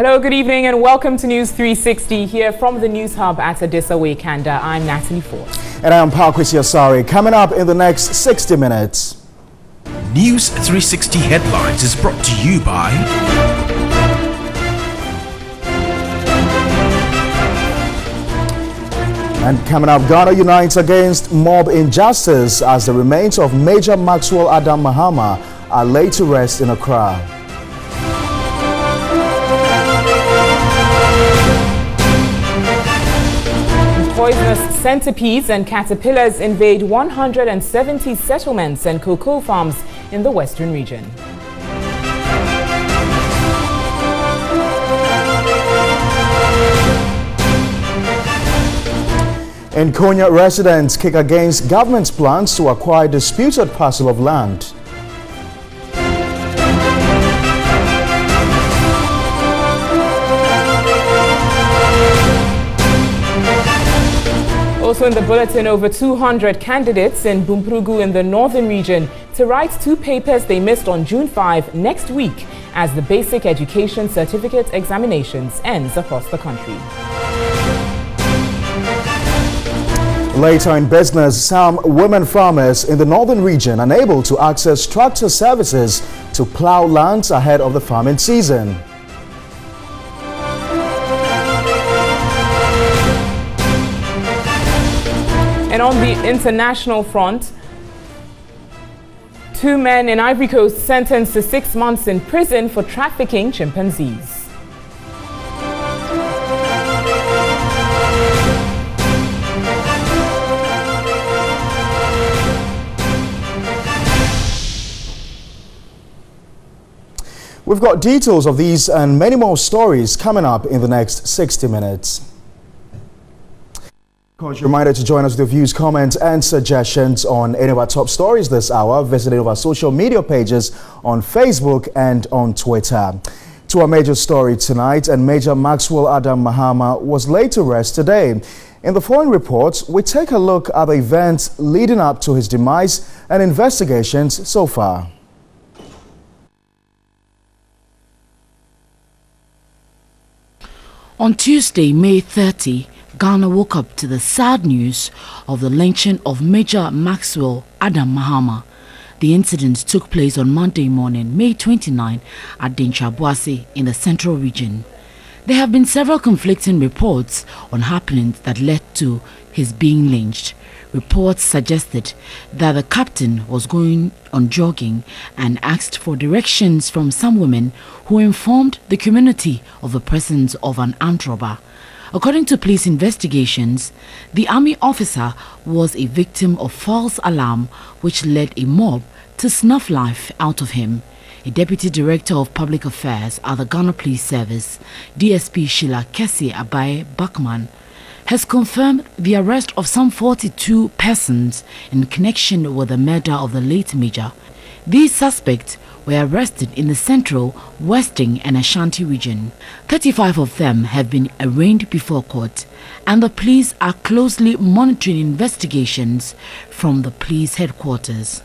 Hello, good evening and welcome to News 360 here from the News Hub at Adisawe, Kanda. I'm Natalie Ford. And I'm Parkwisi Asari. Coming up in the next 60 minutes. News 360 Headlines is brought to you by And coming up, Ghana unites against mob injustice as the remains of Major Maxwell Adam Mihama are laid to rest in Accra. Poisonous centipedes and caterpillars invade 170 settlements and cocoa farms in the western region. In Konya, residents kick against government's plans to acquire disputed parcel of land. Also in the bulletin, over 200 candidates in Bumprugu in the northern region to write 2 papers they missed on June 5 next week as the basic education certificate examinations ends across the country. Later in business, some women farmers in the northern region unable to access tractor services to plow lands ahead of the farming season. And on the international front, 2 men in Ivory Coast sentenced to 6 months in prison for trafficking chimpanzees. We've got details of these and many more stories coming up in the next 60 minutes. Of course, reminder to join us with your views, comments and suggestions on any of our top stories this hour. Visit any of our social media pages on Facebook and on Twitter. To our major story tonight, and Major Maxwell Adam Mihama was laid to rest today. In the following reports, we take a look at the events leading up to his demise and investigations so far. On Tuesday, May 30, Ghana woke up to the sad news of the lynching of Major Maxwell Adam Mihama. The incident took place on Monday morning, May 29, at Denchabuase in the central region. There have been several conflicting reports on happenings that led to his being lynched. Reports suggested that the captain was going on jogging and asked for directions from some women who informed the community of the presence of an armed robber. According to police investigations, the army officer was a victim of false alarm which led a mob to snuff life out of him. A deputy director of public affairs at the Ghana Police Service, DSP Sheila Kesi Abai Bachman, has confirmed the arrest of some 42 persons in connection with the murder of the late Major. These suspects were arrested in the central, western and Ashanti region. 35 of them have been arraigned before court, and the police are closely monitoring investigations from the police headquarters.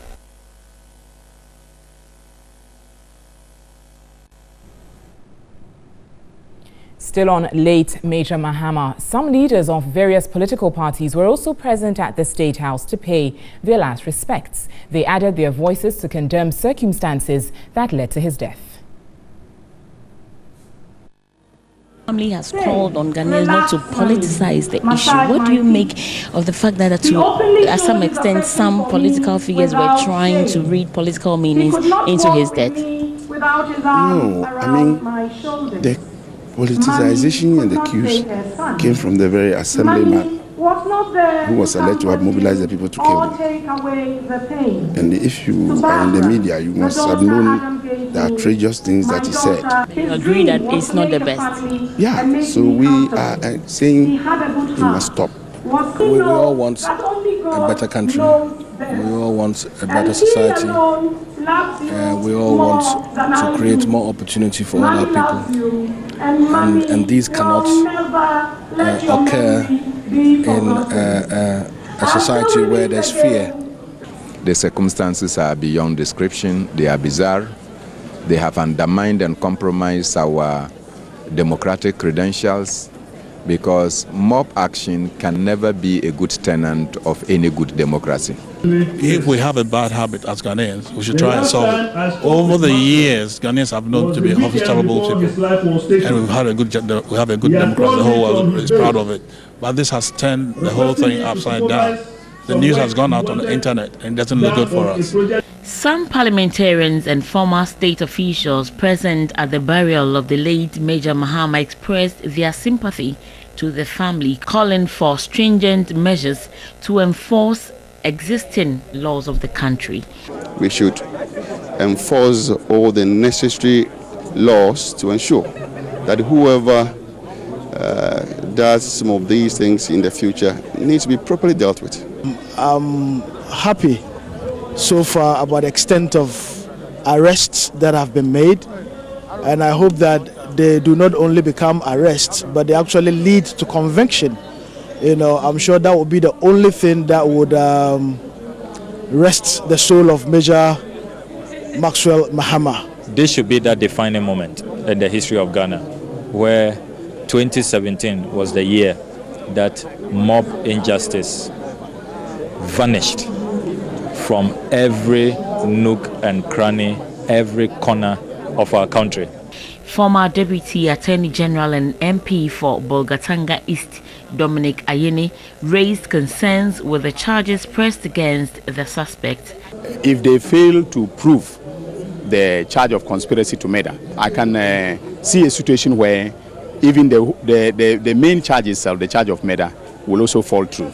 Still on late Major Mahama, some leaders of various political parties were also present at the State House to pay their last respects. They added their voices to condemn circumstances that led to his death. Family has called on Ghanaians not to politicize the issue. What do you make of the fact that to some extent some political figures were trying to read political meanings into his death? No, I mean, the politicization and the accuse came from the very assemblyman who was alleged to have mobilized the people to kill him. And if you are in the media, you must have known the outrageous things that he said. You agree that it's not the best? Yeah, so we are saying he must stop. We all want a better country. We all want a better society. We all want to create more opportunity for all our people. And these cannot occur in a society where there's fear. The circumstances are beyond description. They are bizarre. They have undermined and compromised our democratic credentials, because mob action can never be a good tenant of any good democracy. If we have a bad habit as Ghanaians, we should try and solve it. Over the years, Ghanaians have known to be hospitable people, and we have a good democracy. The whole world is proud of it. But this has turned the whole thing upside down. The news has gone out on the internet, and it doesn't look good for us. Some parliamentarians and former state officials present at the burial of the late Major Mahama expressed their sympathy to the family, calling for stringent measures to enforce existing laws of the country. We should enforce all the necessary laws to ensure that whoever does some of these things in the future needs to be properly dealt with. I'm happy so far about the extent of arrests that have been made, and I hope that they do not only become arrests, but they actually lead to conviction. You know, I'm sure that would be the only thing that would rest the soul of Major Maxwell Mihama. This should be that defining moment in the history of Ghana, where 2017 was the year that mob injustice vanished from every nook and cranny, every corner of our country. Former Deputy Attorney General and MP for Bolgatanga East, Dominic Ayeni, raised concerns with the charges pressed against the suspect. If they fail to prove the charge of conspiracy to murder, I can see a situation where even the main charges of the charge of murder will also fall through.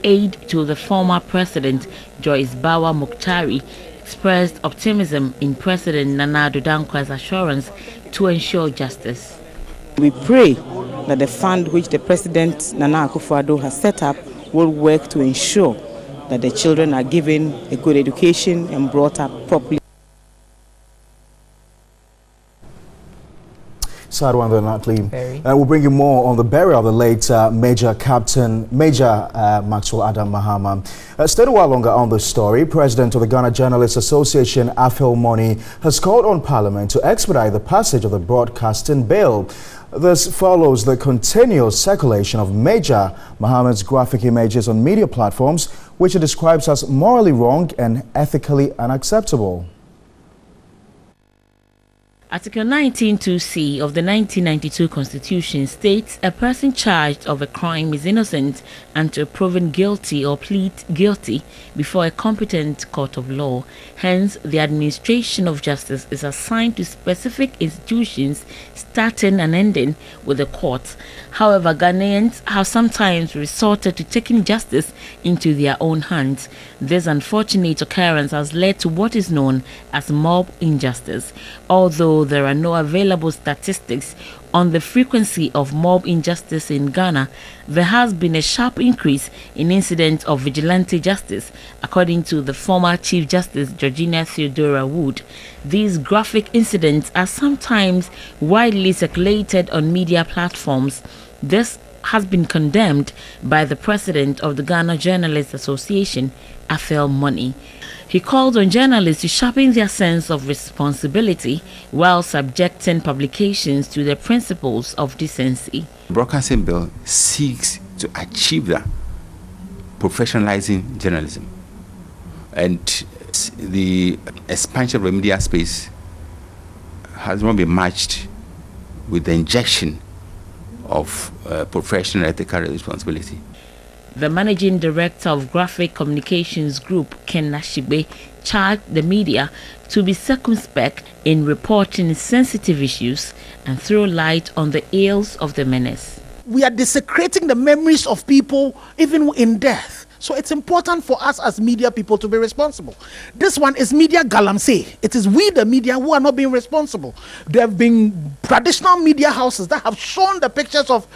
Aide to the former president, Joyce Bawa Mukhtari, expressed optimism in President Nana Addo Dankwa's assurance to ensure justice. We pray that the fund which the President Nana Akufo-Addo has set up will work to ensure that the children are given a good education and brought up properly. Sadwan Natley. We'll bring you more on the burial of the late Major Maxwell Adam Mihama. Stay a while longer on the story. President of the Ghana Journalists Association, Afel Moni, has called on Parliament to expedite the passage of the broadcasting bill. This follows the continuous circulation of Major Mahama's graphic images on media platforms, which he describes as morally wrong and ethically unacceptable. Article 19(2)(c) of the 1992 Constitution states a person charged of a crime is innocent until proven guilty or plead guilty before a competent court of law. Hence, the administration of justice is assigned to specific institutions starting and ending with the courts. However, Ghanaians have sometimes resorted to taking justice into their own hands. This unfortunate occurrence has led to what is known as mob injustice. Although there are no available statistics on the frequency of mob injustice in Ghana, there has been a sharp increase in incidents of vigilante justice, according to the former Chief Justice Georgina Theodora Wood. These graphic incidents are sometimes widely circulated on media platforms. This has been condemned by the president of the Ghana Journalists Association, Afel Moni. He called on journalists to sharpen their sense of responsibility while subjecting publications to the principles of decency. The broadcasting bill seeks to achieve that, professionalizing journalism. And the expansion of the media space has not been matched with the injection of professional ethical responsibility. The managing director of Graphic Communications Group, Ken Nashibe, charged the media to be circumspect in reporting sensitive issues and throw light on the ills of the menace. We are desecrating the memories of people even in death. So it's important for us as media people to be responsible. This one is media galamsey. It is we, the media, who are not being responsible. There have been traditional media houses that have shown the pictures of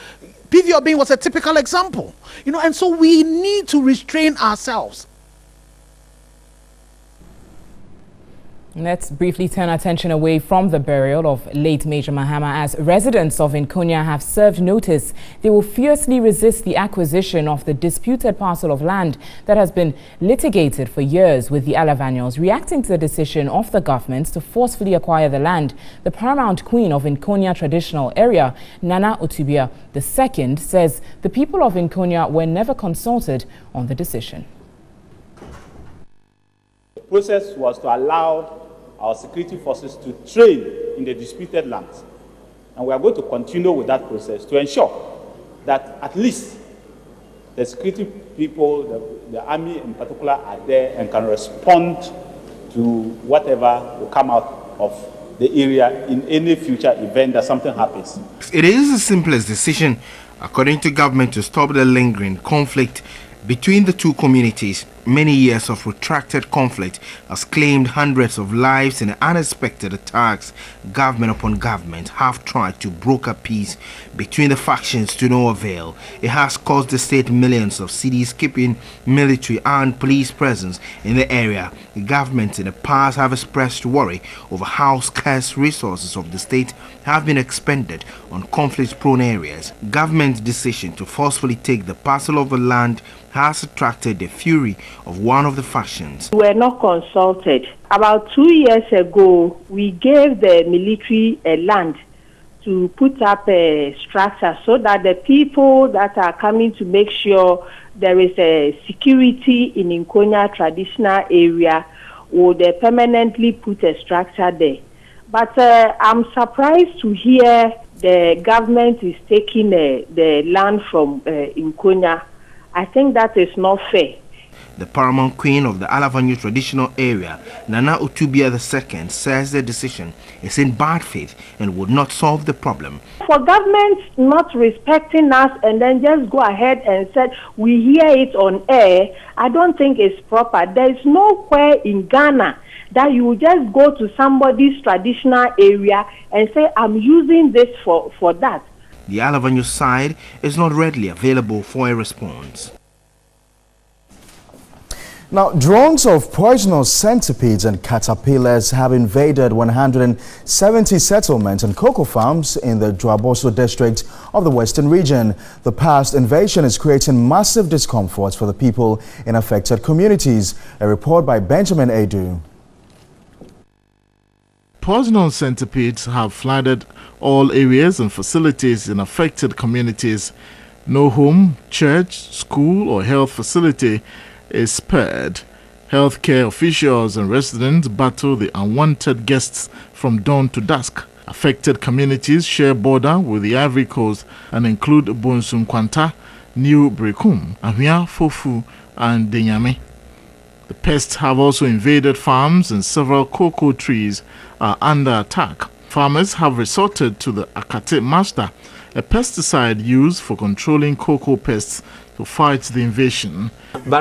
PV Obin was a typical example, you know, and so we need to restrain ourselves. Let's briefly turn attention away from the burial of late Major Mahama, as residents of Inakuya have served notice they will fiercely resist the acquisition of the disputed parcel of land that has been litigated for years with the Alavanyos. Reacting to the decision of the government to forcefully acquire the land, the paramount queen of Inakuya traditional area, Nana Otubia II, says the people of Inakuya were never consulted on the decision. The process was to allow our security forces to train in the disputed lands. And we are going to continue with that process to ensure that at least the security people, the army in particular, are there and can respond to whatever will come out of the area in any future event that something happens. It is the simplest decision, according to government, to stop the lingering conflict between the two communities. Many years of protracted conflict has claimed hundreds of lives, and unexpected attacks, government upon government, have tried to broker peace between the factions to no avail. It has cost the state millions of cedis, keeping military and police presence in the area. The government in the past have expressed worry over how scarce resources of the state have been expended on conflict-prone areas. Government's decision to forcefully take the parcel of the land has attracted the fury of one of the factions. We were not consulted. About 2 years ago, we gave the military a land to put up a structure so that the people that are coming to make sure there is a security in Inakuya traditional area would permanently put a structure there. But I'm surprised to hear the government is taking the land from Inakuya. I think that is not fair. The paramount queen of the Alavanyu traditional area, Nana Otubia II, says the decision is in bad faith and would not solve the problem. For government not respecting us and then just go ahead and say we hear it on air, I don't think it's proper. There is nowhere in Ghana that you just go to somebody's traditional area and say, I'm using this for that. The Alavanyu side is not readily available for a response. Now, drones of poisonous centipedes and caterpillars have invaded 170 settlements and cocoa farms in the Dwaboso district of the Western region. The past invasion is creating massive discomfort for the people in affected communities. A report by Benjamin Edu. Poisonous centipedes have flooded all areas and facilities in affected communities. No home, church, school or health facility is spared. Healthcare officials and residents battle the unwanted guests from dawn to dusk. Affected communities share border with the Ivory Coast and include Bonsunkwanta, New Brekum, Ahwia, Fofu and Denyame. The pests have also invaded farms and several cocoa trees are under attack. Farmers have resorted to the Akate Master, a pesticide used for controlling cocoa pests, to fight the invasion. It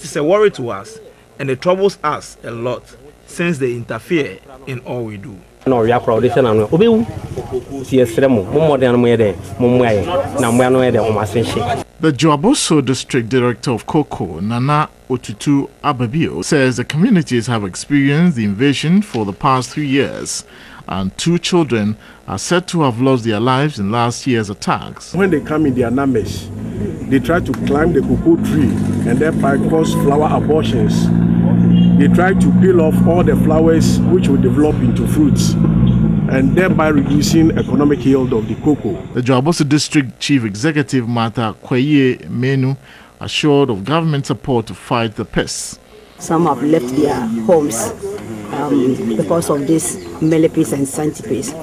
is a worry to us and it troubles us a lot since they interfere in all we do. The Dwaboso District Director of Cocoa, Nana Otutu Ababio, says the communities have experienced the invasion for the past 3 years, and 2 children are said to have lost their lives in last year's attacks. When they come in their numbers, they try to climb the cocoa tree and thereby cause flower abortions. They try to peel off all the flowers which will develop into fruits, and thereby reducing economic yield of the cocoa. The Dwaboso District Chief Executive Martha Kweye Menu assured of government support to fight the pests. Some have left their homes because of these millipedes and centipedes.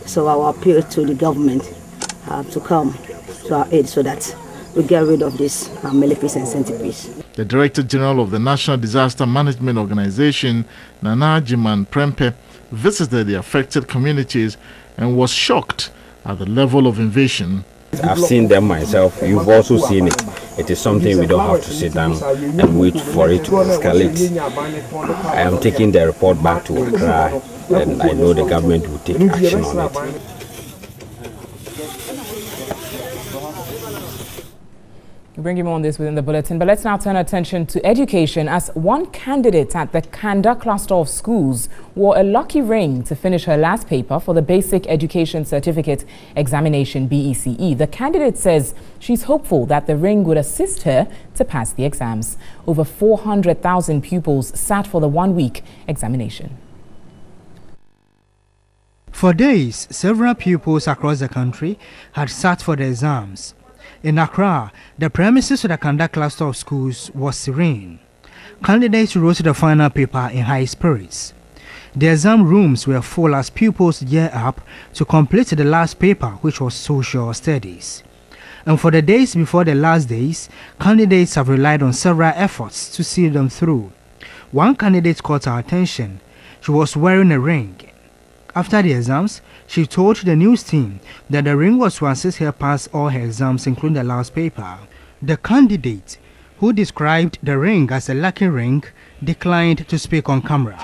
So I appeal to the government to come to our aid so that we get rid of these millipedes and centipedes. The Director General of the National Disaster Management Organization, Nana Jiman Prempe, visited the affected communities and was shocked at the level of invasion. I've seen them myself. You've also seen it. It is something we don't have to sit down and wait for it to escalate. I am taking the report back to Accra, and I know the government will take action on it. We'll bring you more on this within the bulletin, but let's now turn our attention to education, as one candidate at the Kanda cluster of schools wore a lucky ring to finish her last paper for the Basic Education Certificate Examination BECE. The candidate says she's hopeful that the ring would assist her to pass the exams. Over 400,000 pupils sat for the one-week examination. For days, several pupils across the country had sat for the exams. In Accra, the premises of the Kanda cluster of schools was serene. Candidates wrote the final paper in high spirits. The exam rooms were full as pupils geared up to complete the last paper, which was social studies. And for the days before the last days, candidates have relied on several efforts to see them through. One candidate caught our attention. She was wearing a ring. After the exams, she told the news team that the ring was to assist her pass all her exams, including the last paper. The candidate, who described the ring as a lucky ring, declined to speak on camera.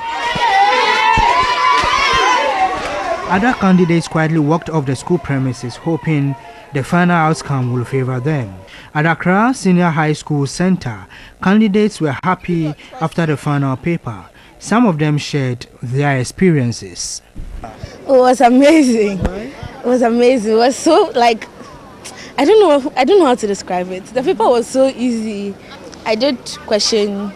Other candidates quietly walked off the school premises, hoping the final outcome will favor them. At Accra Senior High School Center, candidates were happy after the final paper. Some of them shared their experiences. It was amazing. It was amazing. It was so, like, I don't know how to describe it. The paper was so easy. I did question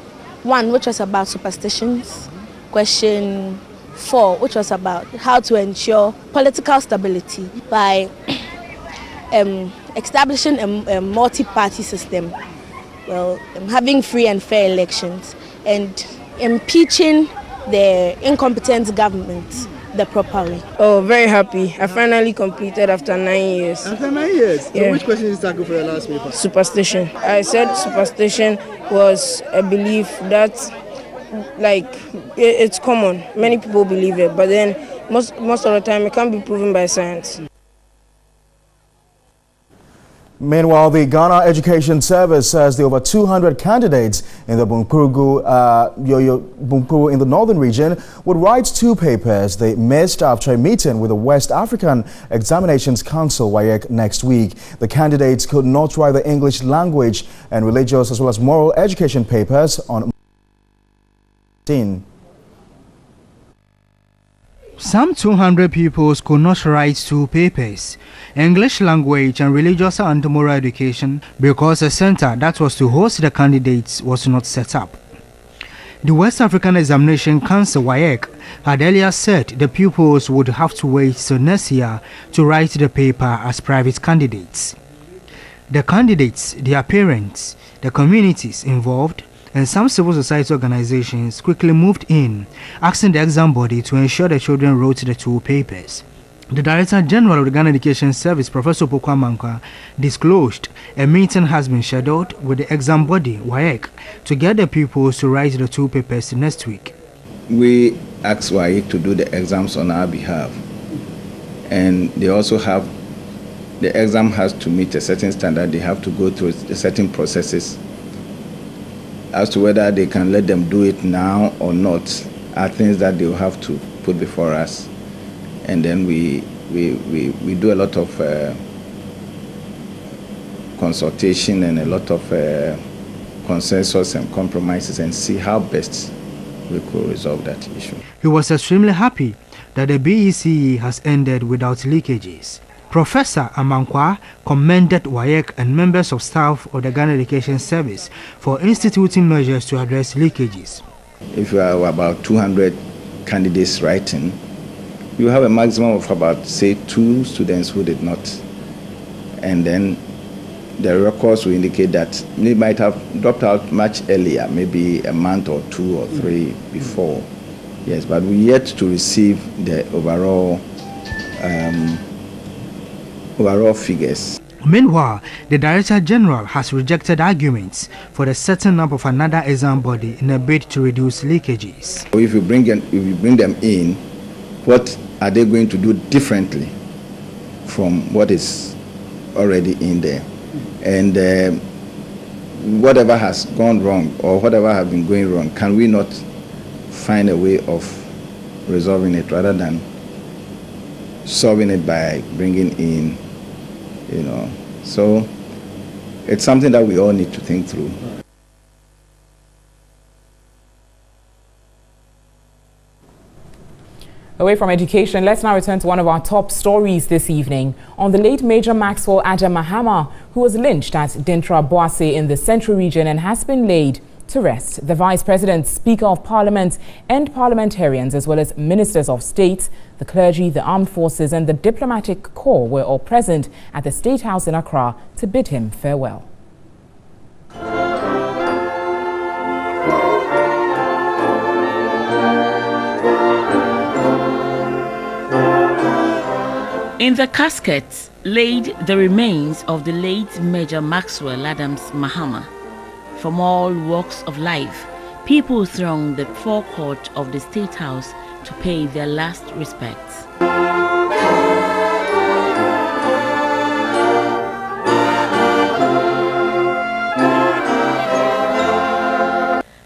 1, which was about superstitions. Question 4, which was about how to ensure political stability by establishing a multi-party system. Well, having free and fair elections and impeaching the incompetent government the proper way. Oh, very happy. I finally completed after 9 years. After 9 years? Yeah. So which question did you tackle for your last paper? Superstition. I said superstition was a belief that, like, it's common. Many people believe it, but then most of the time it can't be proven by science. Meanwhile, the Ghana Education Service says the over 200 candidates in the Bunkuru in the northern region would write 2 papers they missed after a meeting with the West African Examinations Council WAEC next week. The candidates could not write the English language and religious as well as moral education papers on 10. Some 200 pupils could not write 2 papers, English language and religious and moral education, because a center that was to host the candidates was not set up. The West African Examination Council WAEC had earlier said the pupils would have to wait till next year to write the paper as private candidates. The candidates, their parents, the communities involved, and some civil society organizations quickly moved in, asking the exam body to ensure the children wrote the 2 papers. The Director General of the Ghana Education Service, Professor Pokwa, disclosed a meeting has been scheduled with the exam body, WAEC, to get the pupils to write the 2 papers next week. We asked WAEC to do the exams on our behalf, and they also have, the exam has to meet a certain standard, they have to go through certain processes. As to whether they can let them do it now or not are things that they will have to put before us. And then we do a lot of consultation and a lot of consensus and compromises and see how best we could resolve that issue. He was extremely happy that the BECE has ended without leakages. Professor Amankwa commended WAEC and members of staff of the Ghana Education Service for instituting measures to address leakages. If you have about 200 candidates writing, you have a maximum of about, say, 2 students who did not. And then the records will indicate that they might have dropped out much earlier, maybe a month or 2 or 3 before. Yes, but we yet to receive the overall figures. Meanwhile, the Director General has rejected arguments for the setting up of another exam body in a bid to reduce leakages. If you bring them in, what are they going to do differently from what is already in there? And whatever has gone wrong or whatever has been going wrong, can we not find a way of resolving it rather than solving it by bringing in, So it's something that we all need to think through. Away from education, let's now return to one of our top stories this evening on the late Major Maxwell Adam Mihama, who was lynched at Dintra Boase in the Central Region and has been laid to rest. The Vice President, Speaker of Parliament and parliamentarians, as well as ministers of state, the clergy, the armed forces and the diplomatic corps were all present at the State House in Accra to bid him farewell. In the casket laid the remains of the late Major Maxwell Adam Mihama. From all walks of life, people thronged the forecourt of the State House to pay their last respects.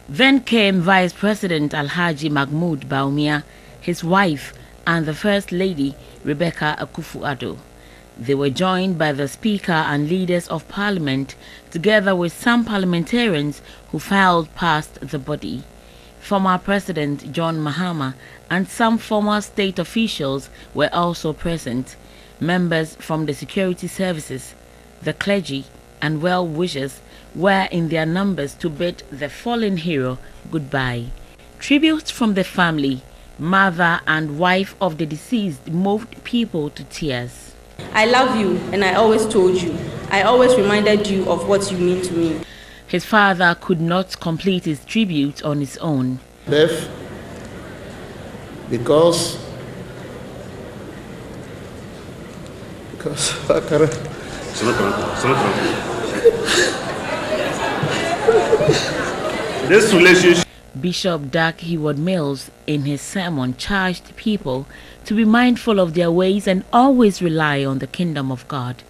Then came Vice President Alhaji Mahmoud Baumia, his wife, and the First Lady, Rebecca Akufo-Addo. They were joined by the Speaker and leaders of Parliament, together with some parliamentarians who filed past the body. Former President John Mahama and some former state officials were also present. Members from the security services, the clergy, and well-wishers were in their numbers to bid the fallen hero goodbye. Tributes from the family, mother and wife of the deceased moved people to tears. I love you, and I always told you. I always reminded you of what you mean to me. His father could not complete his tribute on his own. Death, because this relationship. Bishop Dak Heward Mills in his sermon charged people to be mindful of their ways and always rely on the kingdom of God.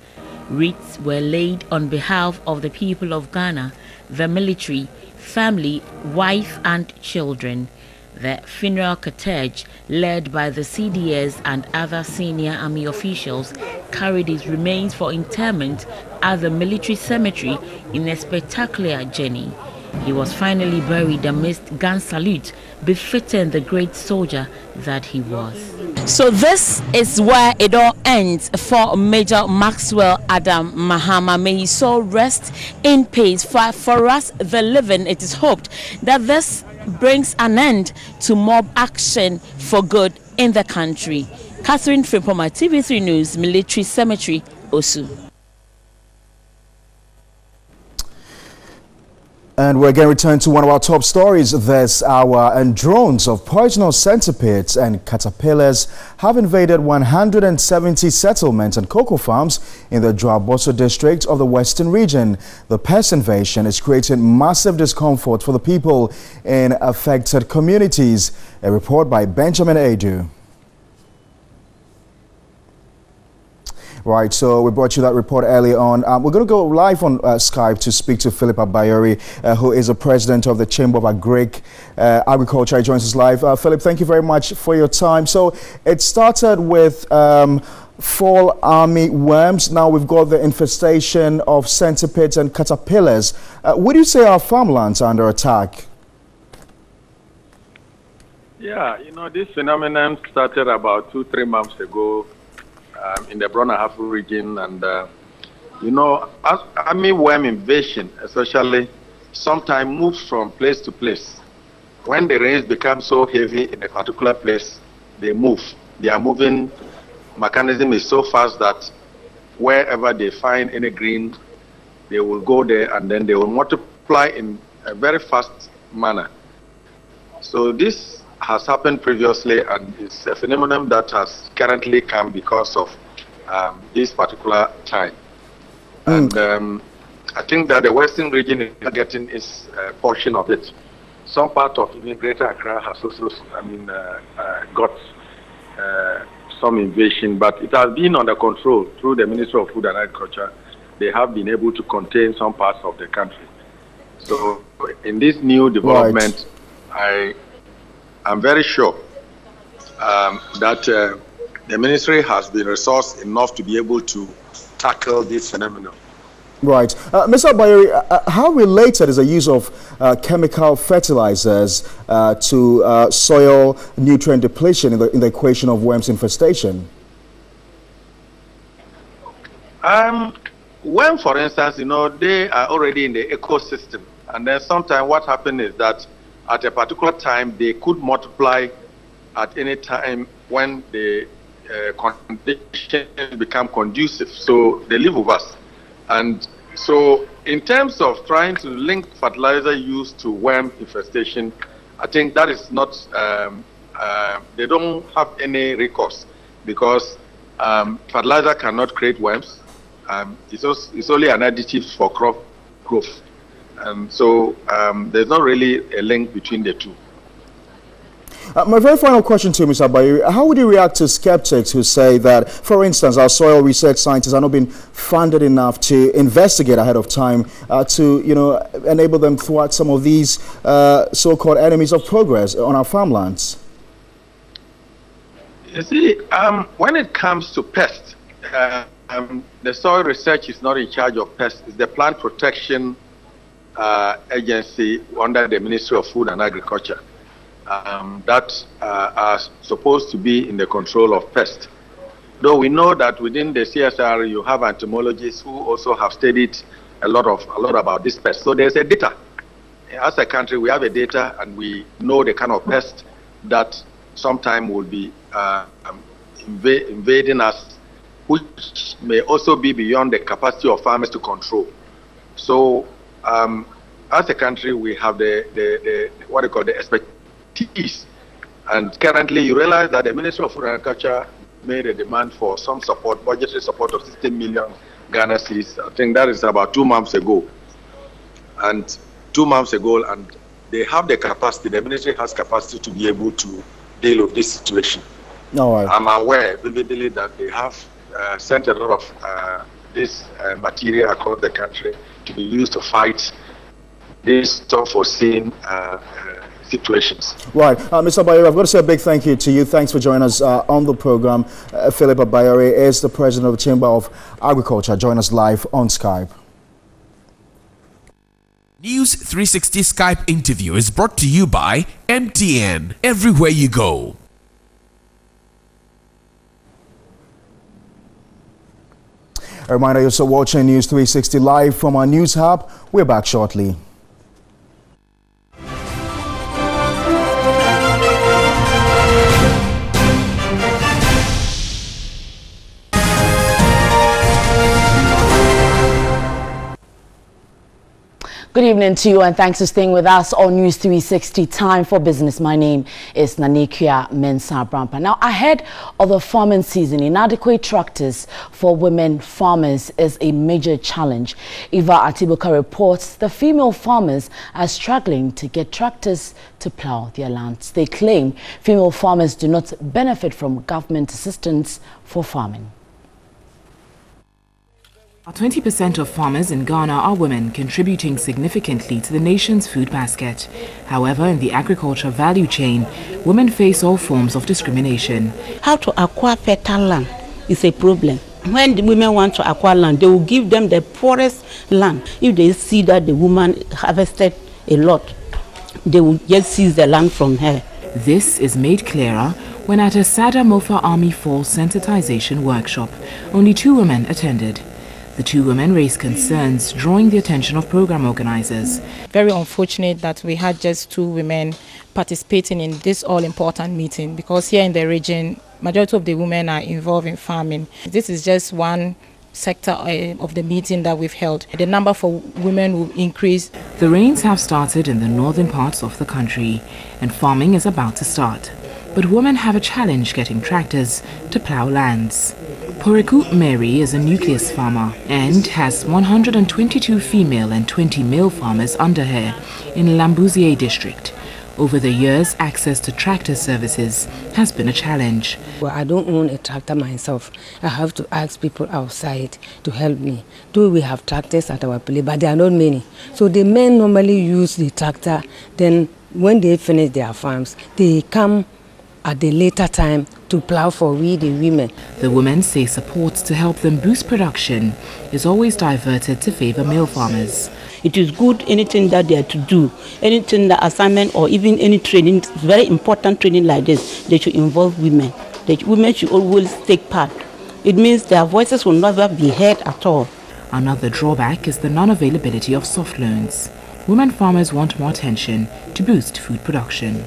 Wreaths were laid on behalf of the people of Ghana, the military, family, wife and children. The funeral cortege, led by the CDS and other senior army officials, carried his remains for interment at the military cemetery in a spectacular journey. He was finally buried amidst gun salute, befitting the great soldier that he was. So this is where it all ends for Major Maxwell Adam Mihama. May his soul rest in peace. For us, the living, it is hoped that this brings an end to mob action for good in the country. Catherine Frimpoma, TV3 News, Military Cemetery, Osu. And we again return to one of our top stories this hour, and drones of poisonous centipedes and caterpillars have invaded 170 settlements and cocoa farms in the Dwaboso district of the Western region. The pest invasion is creating massive discomfort for the people in affected communities. A report by Benjamin Adu. Right, so we brought you that report early on. We're going to go live on Skype to speak to Philippa Barry, who is the president of the Chamber of Agriculture. He joins us live. Philip, thank you very much for your time. So it started with fall army worms. Now we've got the infestation of centipedes and caterpillars. Would you say our farmlands are under attack? Yeah, you know, this phenomenon started about 2-3 months ago in the Brona-Hafu region, and you know, as army worm invasion especially sometimes moves from place to place. When the rains become so heavy in a particular place, they move. Their moving mechanism is so fast that wherever they find any green, they will go there and then they will multiply in a very fast manner. So this has happened previously, and it's a phenomenon that has currently come because of this particular time. And I think that the Western region is getting its portion of it. Some part of even Greater Accra has also, got some invasion, but it has been under control through the Ministry of Food and Agriculture. They have been able to contain some parts of the country. So in this new development, right, I'm very sure that the ministry has been resourced enough to be able to tackle this phenomenon. Right. Mr. Barry, how related is the use of chemical fertilizers to soil nutrient depletion in the equation of worms infestation? Worms, for instance, they are already in the ecosystem. And then sometimes what happens is that at a particular time, they could multiply at any time when the conditions become conducive. So they live with us. And so in terms of trying to link fertilizer use to worm infestation, I think that is not, they don't have any recourse because fertilizer cannot create worms. It's only an additive for crop growth. So there's not really a link between the two. My very final question to you, Mr. Barry, how would you react to skeptics who say that, for instance, our soil research scientists are not being funded enough to investigate ahead of time to, enable them thwart some of these so-called enemies of progress on our farmlands? You see, when it comes to pests, the soil research is not in charge of pests. It's the Plant Protection Agency under the Ministry of Food and Agriculture. That are supposed to be in the control of pests. Though we know that within the CSR you have entomologists who also have studied a lot about this pest. So there's a data. As a country, we have a data and we know the kind of pest that sometime will be invading us, which may also be beyond the capacity of farmers to control. So as a country, we have the what they call the expertise. And currently, you realize that the Ministry of Food and Agriculture made a demand for some support, budgetary support of 16 million Ghana cedis. I think that is about 2 months ago. And they have the capacity, the ministry has capacity to be able to deal with this situation. Right. I'm aware vividly that they have sent a lot of this material across the country to be used to fight these unforeseen situations. Right. Mr. Barry, I've got to say a big thank you to you. Thanks for joining us on the program. Philippa Barry is the president of the Chamber of Agriculture. Join us live on Skype. News360 Skype interview is brought to you by MTN. Everywhere you go. A reminder, you're also watching News360 live from our news hub. We're back shortly. Good evening to you and thanks for staying with us on News 360 Time for Business. My name is Inakuya Mensa Brampa. Now, ahead of the farming season, inadequate tractors for women farmers is a major challenge. ArteyBucco reports the female farmers are struggling to get tractors to plow their lands. They claim female farmers do not benefit from government assistance for farming. 20% of farmers in Ghana are women, contributing significantly to the nation's food basket. However, in the agriculture value chain, women face all forms of discrimination. How to acquire fertile land is a problem. When the women want to acquire land, they will give them the poorest land. If they see that the woman harvested a lot, they will just seize the land from her. This is made clearer when at a Sada Mofa Army Fall sensitization workshop, only 2 women attended. The 2 women raised concerns, drawing the attention of program organizers. Very unfortunate that we had just 2 women participating in this all-important meeting, because here in the region, majority of the women are involved in farming. This is just one sector of the meeting that we've held. The number for women will increase. The rains have started in the northern parts of the country, and farming is about to start. But women have a challenge getting tractors to plow lands. Poriku Mary is a nucleus farmer and has 122 female and 20 male farmers under her in Lambuzie district. Over the years, access to tractor services has been a challenge. Well, I don't own a tractor myself. I have to ask people outside to help me. Though we have tractors at our place, but there are not many. So the men normally use the tractor. Then when they finish their farms, they come at the later time to plow for we the women. The women say support to help them boost production is always diverted to favor male farmers. It is good anything that they are to do, anything that assignment or even any training, very important training like this, they should involve women. The women should always take part. It means their voices will never be heard at all. Another drawback is the non-availability of soft loans. Women farmers want more attention to boost food production.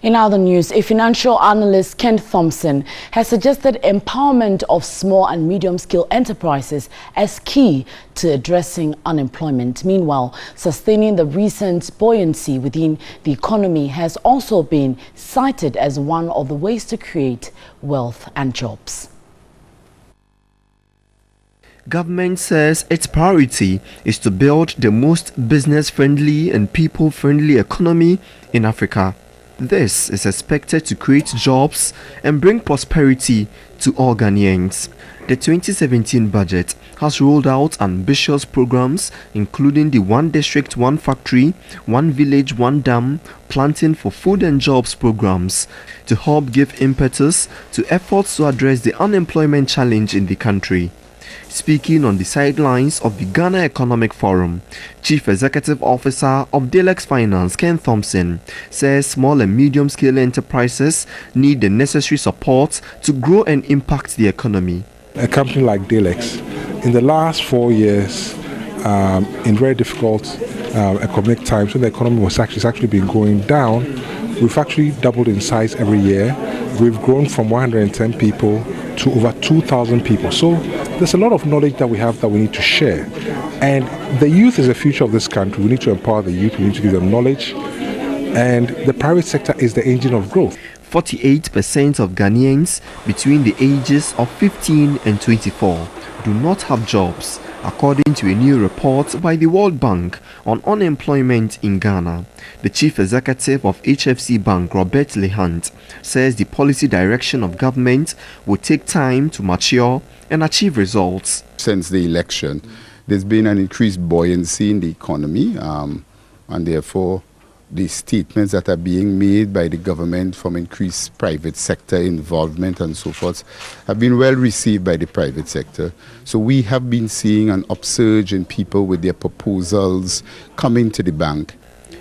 In other news, a financial analyst, Ken Thompson, has suggested empowerment of small and medium-scale enterprises as key to addressing unemployment. Meanwhile, sustaining the recent buoyancy within the economy has also been cited as one of the ways to create wealth and jobs. Government says its priority is to build the most business-friendly and people-friendly economy in Africa. This is expected to create jobs and bring prosperity to all Ghanaians. The 2017 budget has rolled out ambitious programs including the One District, One Factory, One Village, One Dam, Planting for Food and Jobs programs to help give impetus to efforts to address the unemployment challenge in the country. Speaking on the sidelines of the Ghana Economic Forum, Chief Executive Officer of Delex Finance, Ken Thompson, says small and medium-scale enterprises need the necessary support to grow and impact the economy. A company like Delex, in the last 4 years, in very difficult economic times, when the economy was actually been going down, we've actually doubled in size every year. We've grown from 110 people to over 2,000 people. So there's a lot of knowledge that we have that we need to share. And the youth is the future of this country. We need to empower the youth. We need to give them knowledge. And the private sector is the engine of growth. 48% of Ghanaians between the ages of 15 and 24 do not have jobs, according to a new report by the World Bank on unemployment in Ghana. The chief executive of HFC Bank, Robert Lehant, says the policy direction of government will take time to mature and achieve results. Since the election, there's been an increased buoyancy in the economy, and therefore the statements that are being made by the government from increased private sector involvement and so forth have been well received by the private sector. So we have been seeing an upsurge in people with their proposals coming to the bank.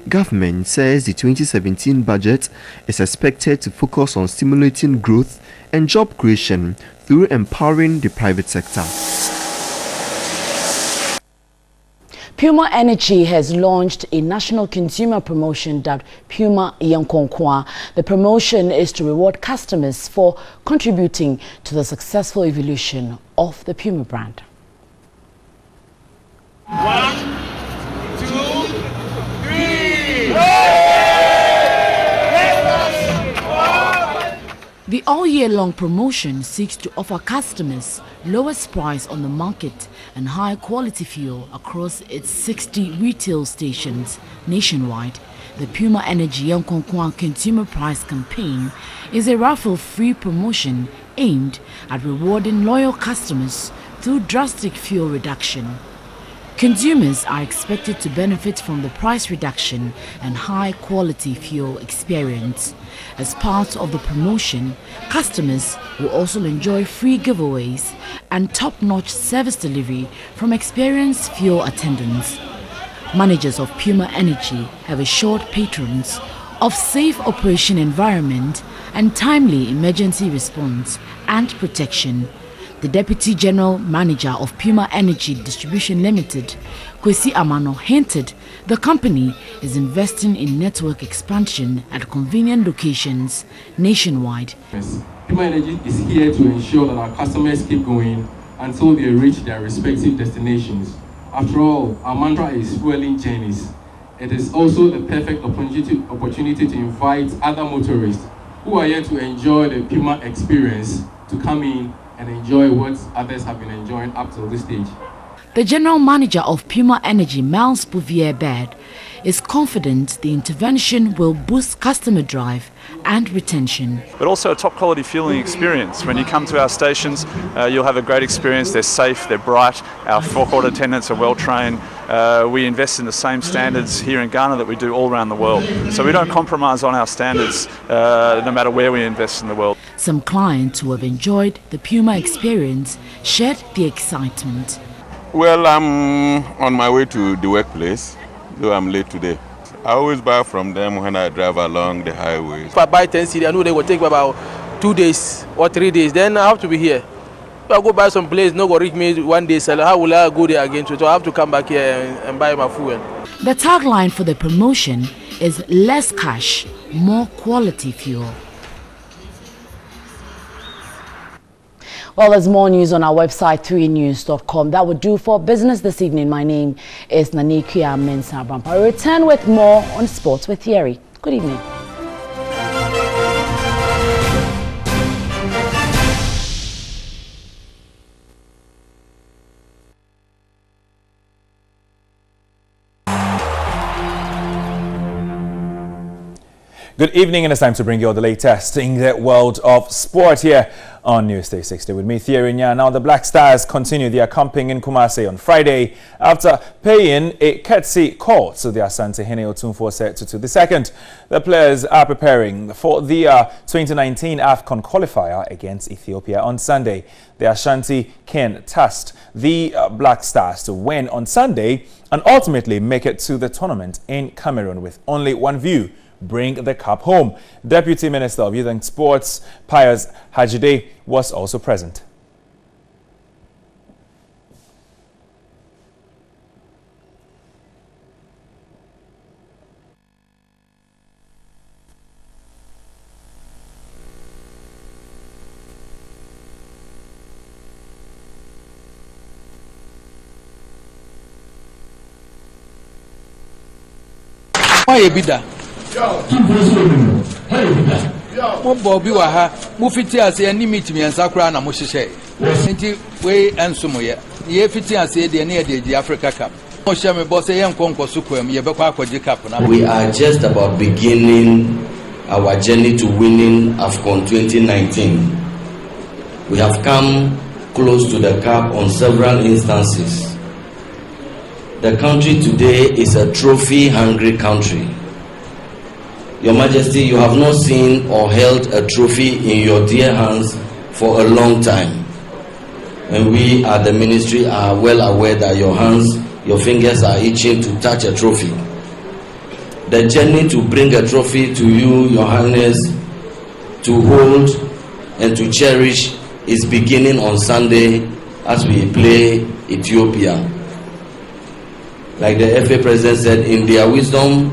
Government says the 2017 budget is expected to focus on stimulating growth and job creation through empowering the private sector. Puma Energy has launched a national consumer promotion dubbed Puma Energy. The promotion is to reward customers for contributing to the successful evolution of the Puma brand. 1, 2, 3. The all-year-long promotion seeks to offer customers lowest price on the market and high-quality fuel across its 60 retail stations nationwide. The Puma Energy Consumer Price Campaign is a raffle-free promotion aimed at rewarding loyal customers through drastic fuel reduction. Consumers are expected to benefit from the price reduction and high-quality fuel experience. As part of the promotion, customers will also enjoy free giveaways and top-notch service delivery from experienced fuel attendants. Managers of Puma Energy have assured patrons of safe operation environment and timely emergency response and protection. The Deputy General Manager of Puma Energy Distribution Limited, Kwesi Amano, hinted the company is investing in network expansion at convenient locations nationwide. Puma Energy is here to ensure that our customers keep going until they reach their respective destinations. After all, our mantra is fueling journeys. It is also the perfect opportunity to invite other motorists who are here to enjoy the Puma experience to come in and enjoy what others have been enjoying up till this stage. The General Manager of Puma Energy, Miles Bouvier-Baird, is confident the intervention will boost customer drive and retention. But also a top quality fueling experience. When you come to our stations, you'll have a great experience. They're safe, they're bright, our forecourt attendants are well trained, we invest in the same standards here in Ghana that we do all around the world. So we don't compromise on our standards no matter where we invest in the world. Some clients who have enjoyed the Puma experience shared the excitement. Well, I'm on my way to the workplace, though I'm late today. I always buy from them when I drive along the highways. If I buy 10 cedi, I know they will take about 2 days or 3 days. Then I have to be here. If I go buy some place, no go reach me 1 day sell. How will I go there again? So I have to come back here and buy my fuel. The tagline for the promotion is less cash, more quality fuel. Well, there's more news on our website, 3news.com. That would do for business this evening. My name is Inakuya. I will return with more on Sports with Thierry. Good evening. Good evening, and it's time to bring you all the latest in the world of sport here on News360 with me, Thierry. Now, the Black Stars continue their camping in Kumasi on Friday after paying a courtesy call to the Asante Hene Otunfo set to the second. The players are preparing for the 2019 AFCON qualifier against Ethiopia on Sunday. The Ashanti Ken tasked the Black Stars to win on Sunday and ultimately make it to the tournament in Cameroon with only one view: bring the cup home. Deputy Minister of Youth and Sports, Pius Hajide, was also present. Mo Bobby wa ha mo fiti ase ani meet me ansakura na mo hyehyɛ nti we ensomo ye fiti ase de na ye de Africa Cup mo hye me boss ye nkonko so kwam ye bekwa akɔgye cup na. We are just about beginning our journey to winning AFCON 2019. We have come close to the cup on several instances. The country today is a trophy-hungry country. Your Majesty, you have not seen or held a trophy in your dear hands for a long time. And we at the ministry are well aware that your hands, your fingers are itching to touch a trophy. The journey to bring a trophy to you, Your Highness, to hold and to cherish is beginning on Sunday as we play Ethiopia. Like the FA President said, in their wisdom,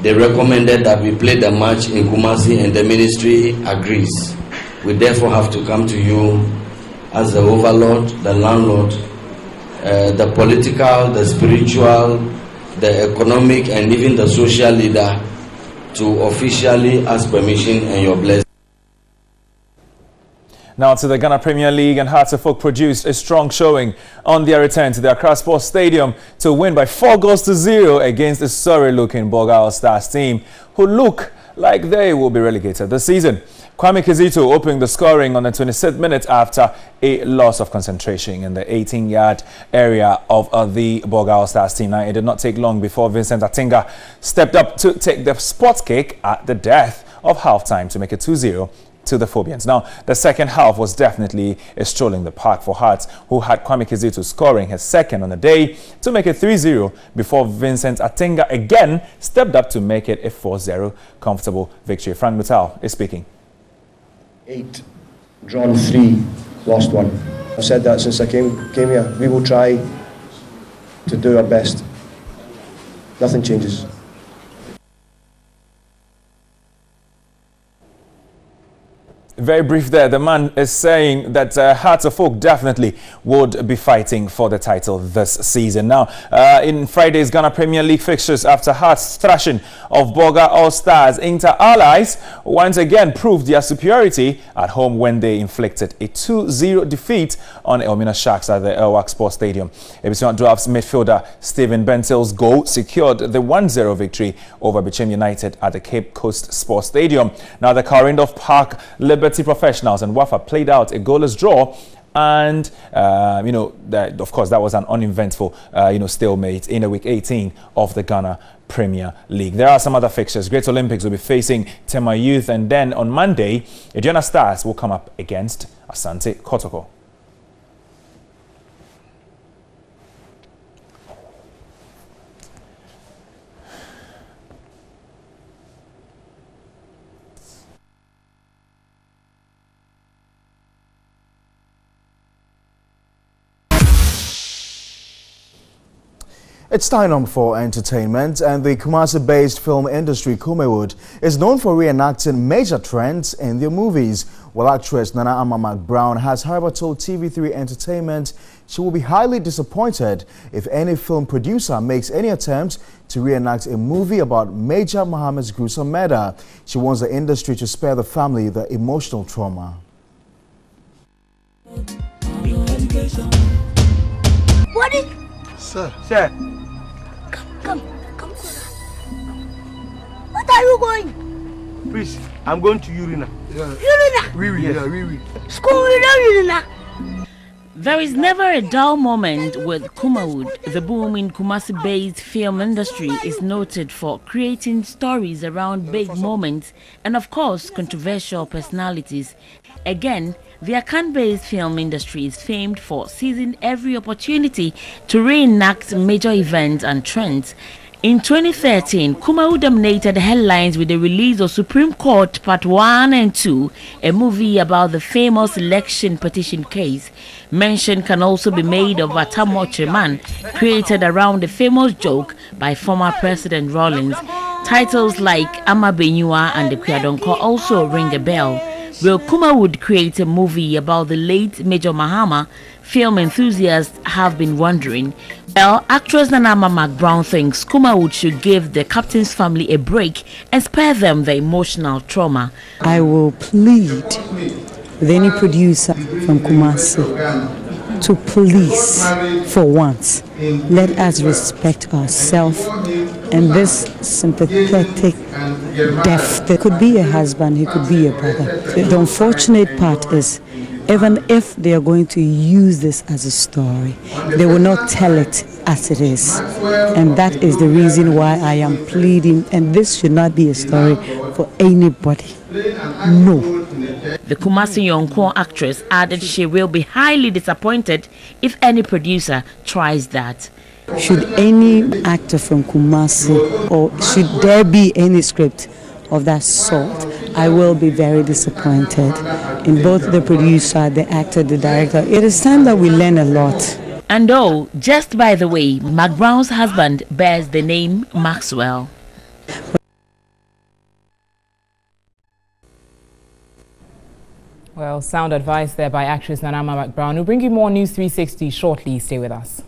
they recommended that we play the match in Kumasi, and the ministry agrees. We therefore have to come to you as the overlord, the landlord, the political, the spiritual, the economic, and even the social leader to officially ask permission and your blessing. Now to the Ghana Premier League, and Hearts of Oak produced a strong showing on their return to the Accra Sports Stadium to win by 4-0 against a sorry-looking Boga All-Stars team, who look like they will be relegated this season. Kwame Kizito opened the scoring on the 26th minute after a loss of concentration in the 18-yard area of the Boga All-Stars team. Now, it did not take long before Vincent Atinga stepped up to take the spot kick at the death of halftime to make it 2-0 to the Phobians. Now, the second half was definitely a stroll in the park for Hearts, who had Kwame Kizito scoring his second on the day to make it 3-0 before Vincent Atinga again stepped up to make it a 4-0 comfortable victory. Frank Mutal is speaking. 8, drawn 3, lost 1. I've said that since I came here. We will try to do our best. Nothing changes. Very brief there. The man is saying that Hearts of Oak definitely would be fighting for the title this season. Now, in Friday's Ghana Premier League fixtures, after Hearts' thrashing of Boga All-Stars, Inter Allies once again proved their superiority at home when they inflicted a 2-0 defeat on Elmina Sharks at the Elwak Sports Stadium. Ebisuan Dwarfs midfielder Stephen Bentel's goal secured the 1-0 victory over Bichem United at the Cape Coast Sports Stadium. Now, the Corindon Park Liberty Professionals and Wafa played out a goalless draw And, of course, that was an uneventful, stalemate in the week 18 of the Ghana Premier League. There are some other fixtures. Great Olympics will be facing Tema Youth, and then on Monday, Aduana Stars will come up against Asante Kotoko. It's time for entertainment, and the Kumasi-based film industry Kumewood is known for reenacting major trends in their movies. While actress Nana Amamak Brown has however told TV3 Entertainment she will be highly disappointed if any film producer makes any attempt to reenact a movie about Major Mahama's gruesome murder. She wants the industry to spare the family the emotional trauma. What is... Sir. Come. What are you going? Please, I'm going to Urina. Urina? Oui. School without Urina? There is never a dull moment with Kumewood. The boom in Kumasi-based film industry is noted for creating stories around big moments and, of course, controversial personalities. Again, the Akan-based film industry is famed for seizing every opportunity to reenact major events and trends. In 2013, Kumewood dominated headlines with the release of Supreme Court Part 1 and 2, a movie about the famous election petition case. Mention can also be made of Atamoche Man, created around the famous joke by former President Rawlings. Titles like Amabenyua and the Kuyadonko also ring a bell. Will Kumewood create a movie about the late Major Mahama? Film enthusiasts have been wondering. Well, actress Nana Amamak Brown thinks Kumewood should give the captain's family a break and spare them the emotional trauma. I will plead with any producer from Kumasi to please, for once, let us respect ourselves and this sympathetic death. There could be a husband, he could be a brother. The unfortunate part is, even if they are going to use this as a story, they will not tell it as it is. And that is the reason why I am pleading, and this should not be a story for anybody. No. The Kumasi Yonko actress added she will be highly disappointed if any producer tries that. Should any actor from Kumasi, or should there be any script of that sort, I will be very disappointed in both the producer, the actor, the director. It is time that we learn a lot. And oh, just by the way, Mac Brown's husband bears the name Maxwell. Well, sound advice there by actress Nana Amamak Brown. We'll bring you more News 360 shortly. Stay with us.